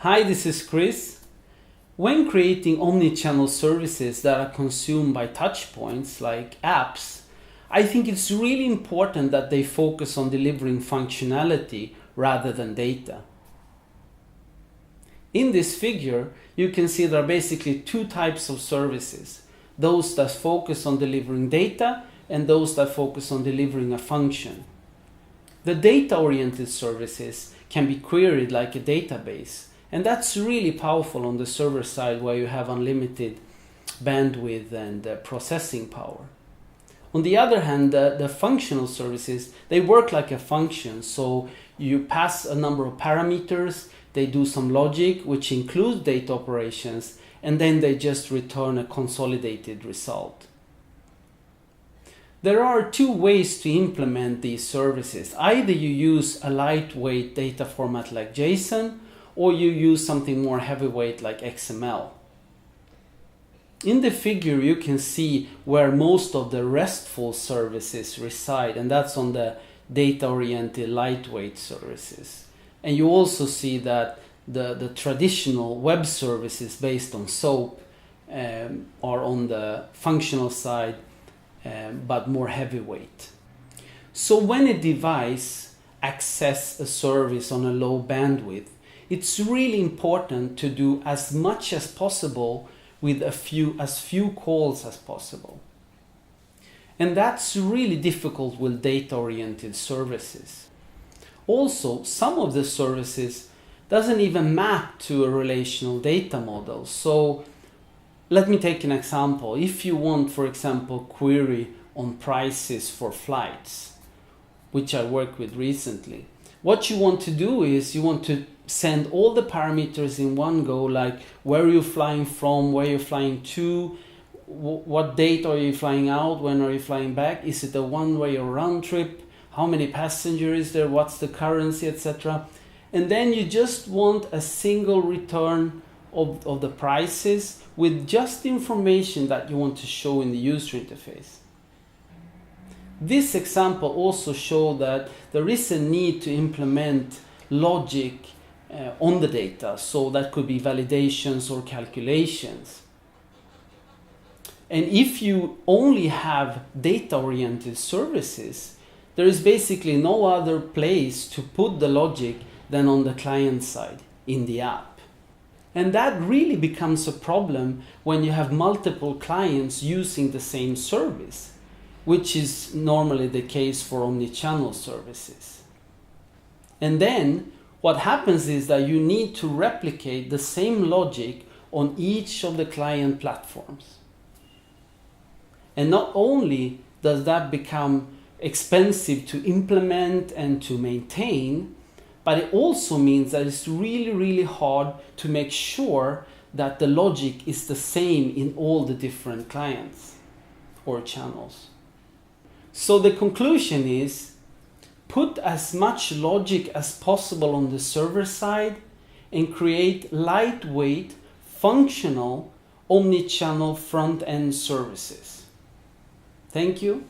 Hi, this is Chris. When creating omnichannel services that are consumed by touchpoints like apps, I think it's really important that they focus on delivering functionality rather than data. In this figure, you can see there are basically two types of services. Those that focus on delivering data and those that focus on delivering a function. The data-oriented services can be queried like a database, and that's really powerful on the server side where you have unlimited bandwidth and processing power. On the other hand, the functional services, they work like a function. So you pass a number of parameters, they do some logic, which includes data operations, and then they just return a consolidated result. There are two ways to implement these services. Either you use a lightweight data format like JSON, or you use something more heavyweight like XML. In the figure, you can see where most of the RESTful services reside, and that's on the data-oriented lightweight services. And you also see that the traditional web services based on SOAP are on the functional side, but more heavyweight. So when a device accesses a service on a low bandwidth, it's really important to do as much as possible with as few calls as possible. And that's really difficult with data-oriented services. Also, some of the services doesn't even map to a relational data model. So let me take an example. If you want, for example, query on prices for flights, which I worked with recently, what you want to do is you want to send all the parameters in one go, like where are you flying from, where you're flying to, what date are you flying out, when are you flying back, is it a one-way or round trip, how many passengers is there, what's the currency, etc. And then you just want a single return of the prices with just the information that you want to show in the user interface. This example also shows that there is a need to implement logic on the data, so that could be validations or calculations. And if you only have data-oriented services, there is basically no other place to put the logic than on the client side in the app. And that really becomes a problem when you have multiple clients using the same service, which is normally the case for omnichannel services. And then what happens is that you need to replicate the same logic on each of the client platforms. And not only does that become expensive to implement and to maintain, but it also means that it's really, really hard to make sure that the logic is the same in all the different clients or channels. So the conclusion is, put as much logic as possible on the server side and create lightweight, functional, omnichannel front-end services. Thank you.